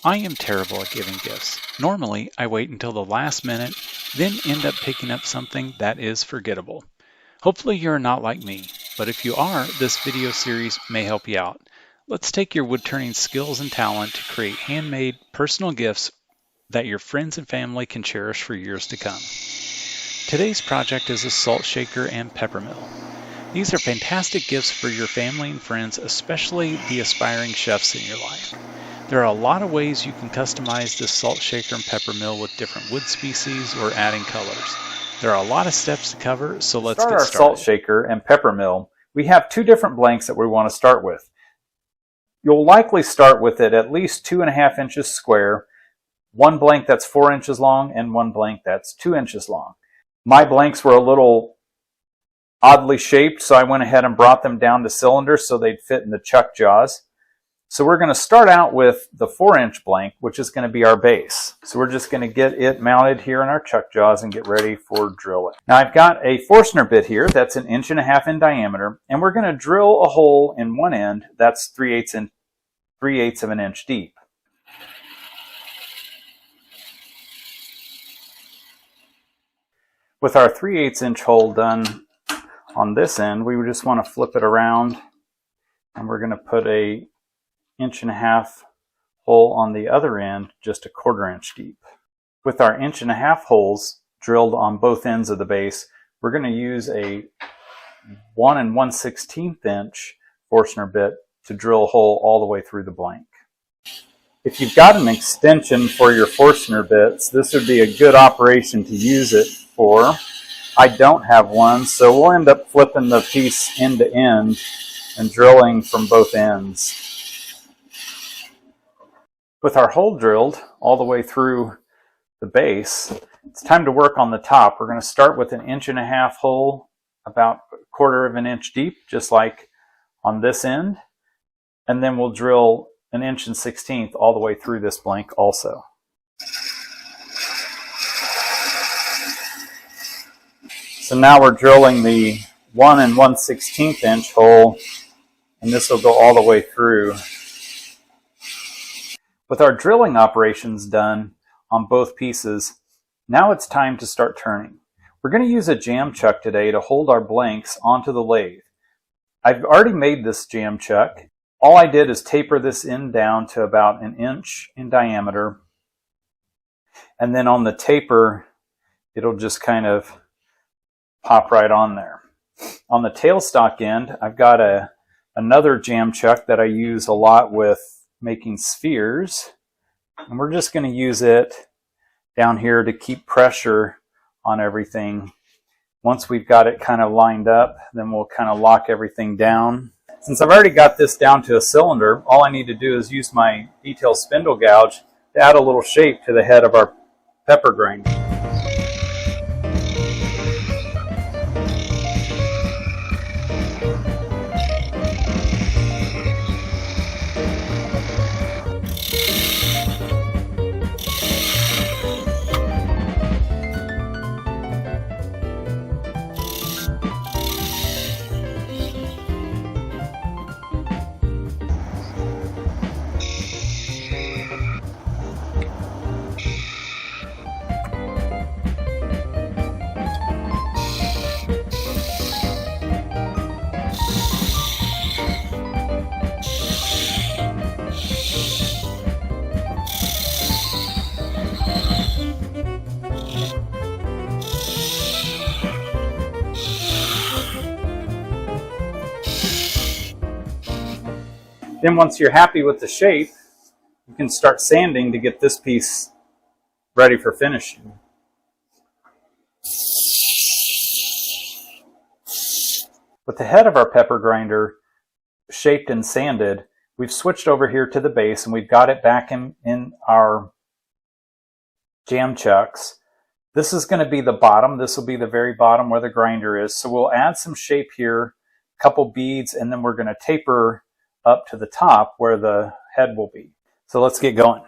I am terrible at giving gifts. Normally, I wait until the last minute, then end up picking up something that is forgettable. Hopefully you're not like me, but if you are, this video series may help you out. Let's take your wood turning skills and talent to create handmade, personal gifts that your friends and family can cherish for years to come. Today's project is a salt shaker and pepper mill. These are fantastic gifts for your family and friends, especially the aspiring chefs in your life. There are a lot of ways you can customize this salt shaker and pepper mill with different wood species or adding colors. There are a lot of steps to cover, so let's get started. To start our salt shaker and pepper mill, we have two different blanks that we want to start with. You'll likely start with it at least 2.5 inches square, one blank that's 4 inches long, and one blank that's 2 inches long. My blanks were a little oddly shaped, so I went ahead and brought them down to cylinders so they'd fit in the chuck jaws. So we're going to start out with the 4-inch blank, which is going to be our base. So we're just going to get it mounted here in our chuck jaws and get ready for drilling. Now I've got a Forstner bit here that's 1.5 inches in diameter, and we're going to drill a hole in one end that's 3/8 of an inch deep. With our 3/8 inch hole done on this end, we would just want to flip it around, and we're going to put a 1.5 inch hole on the other end, just 1/4 inch deep. With our 1.5 inch holes drilled on both ends of the base, we're going to use a 1 1/16 inch Forstner bit to drill a hole all the way through the blank. If you've got an extension for your Forstner bits, this would be a good operation to use it for. I don't have one, so we'll end up flipping the piece end to end and drilling from both ends. With our hole drilled all the way through the base, it's time to work on the top. We're going to start with an 1.5 inch hole about 1/4 inch deep, just like on this end, and then we'll drill 1 1/16 inch all the way through this blank also. So now we're drilling the 1 1/16 inch hole, and this will go all the way through. With our drilling operations done on both pieces, now it's time to start turning. We're going to use a jam chuck today to hold our blanks onto the lathe. I've already made this jam chuck. All I did is taper this end down to about 1 inch in diameter, and then on the taper it'll just kind of pop right on there. On the tailstock end, I've got another jam chuck that I use a lot with making spheres, and we're just going to use it down here to keep pressure on everything. Once we've got it kind of lined up, then we'll kind of lock everything down. Since I've already got this down to a cylinder, all I need to do is use my detail spindle gouge to add a little shape to the head of our pepper grinder. Then once you're happy with the shape, you can start sanding to get this piece ready for finishing. With the head of our pepper grinder shaped and sanded, we've switched over here to the base and we've got it back in our jam chucks. This is going to be the bottom. This will be the very bottom where the grinder is. So we'll add some shape here, a couple beads, and then we're going to taper up to the top where the head will be. So let's get going.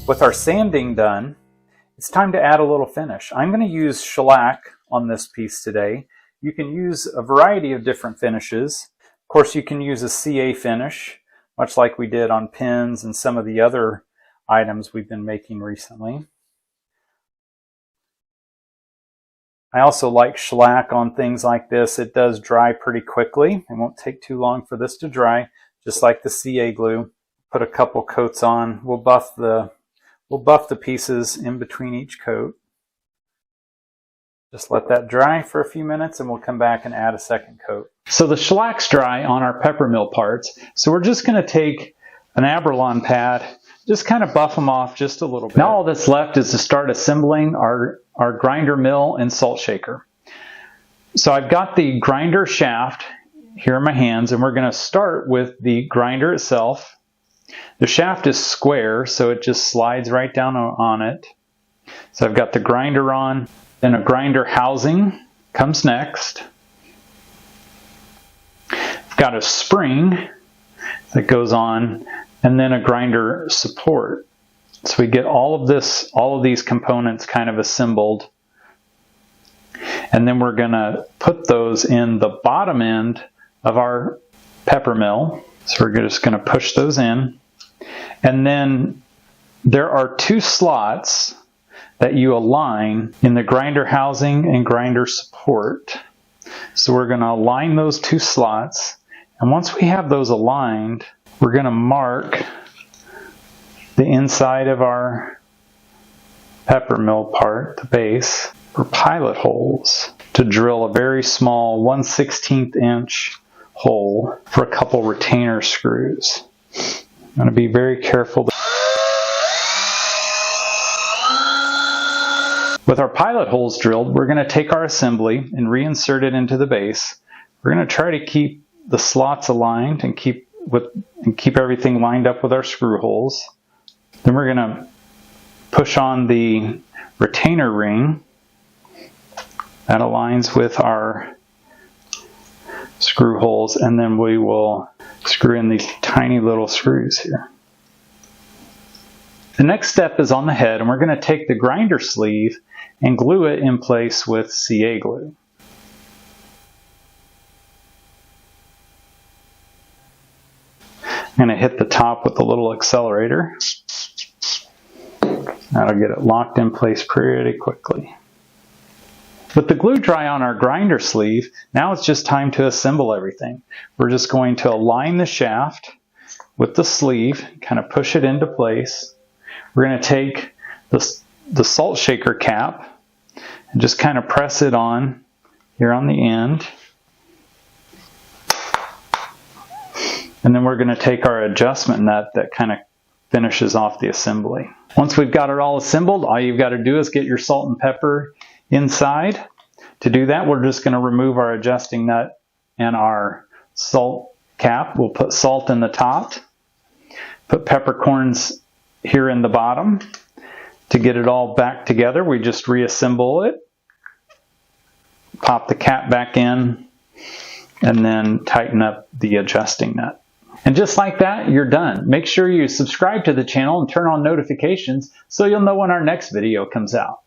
With our sanding done, it's time to add a little finish. I'm going to use shellac on this piece today. You can use a variety of different finishes. Of course, you can use a CA finish, much like we did on pins and some of the other items we've been making recently. I also like shellac on things like this. It does dry pretty quickly. It won't take too long for this to dry, just like the CA glue. Put a couple coats on. We'll buff the pieces in between each coat. Just let that dry for a few minutes and we'll come back and add a second coat. So the shellac's dry on our pepper mill parts. So we're just going to take an Abralon pad, just kind of buff them off just a little bit. Now all that's left is to start assembling our grinder mill and salt shaker. So I've got the grinder shaft here in my hands, and we're going to start with the grinder itself. The shaft is square, so it just slides right down on it. So I've got the grinder on, then a grinder housing comes next. I've got a spring that goes on, and then a grinder support. So we get all of these components kind of assembled. And then we're going to put those in the bottom end of our pepper mill. So we're just going to push those in. And then there are two slots that you align in the grinder housing and grinder support. So we're going to align those two slots. And once we have those aligned, we're going to mark the inside of our pepper mill part, the base, for pilot holes to drill a very small 1/16 inch hole for a couple retainer screws. I'm going to be very careful. With our pilot holes drilled, we're going to take our assembly and reinsert it into the base. We're going to try to keep the slots aligned and keep everything lined up with our screw holes. Then we're going to push on the retainer ring that aligns with our screw holes, and then we will screw in these tiny little screws here. The next step is on the head, and we're going to take the grinder sleeve and glue it in place with CA glue. I'm going to hit the top with a little accelerator. That'll get it locked in place pretty quickly. With the glue dry on our grinder sleeve, now it's just time to assemble everything. We're just going to align the shaft with the sleeve, kind of push it into place. We're going to take the salt shaker cap and just kind of press it on here on the end. And then we're going to take our adjustment nut that kind of finishes off the assembly. Once we've got it all assembled, all you've got to do is get your salt and pepper inside. To do that, we're just going to remove our adjusting nut and our salt cap. We'll put salt in the top, put peppercorns here in the bottom. To get it all back together, we just reassemble it, pop the cap back in, and then tighten up the adjusting nut. And just like that, you're done. Make sure you subscribe to the channel and turn on notifications so you'll know when our next video comes out.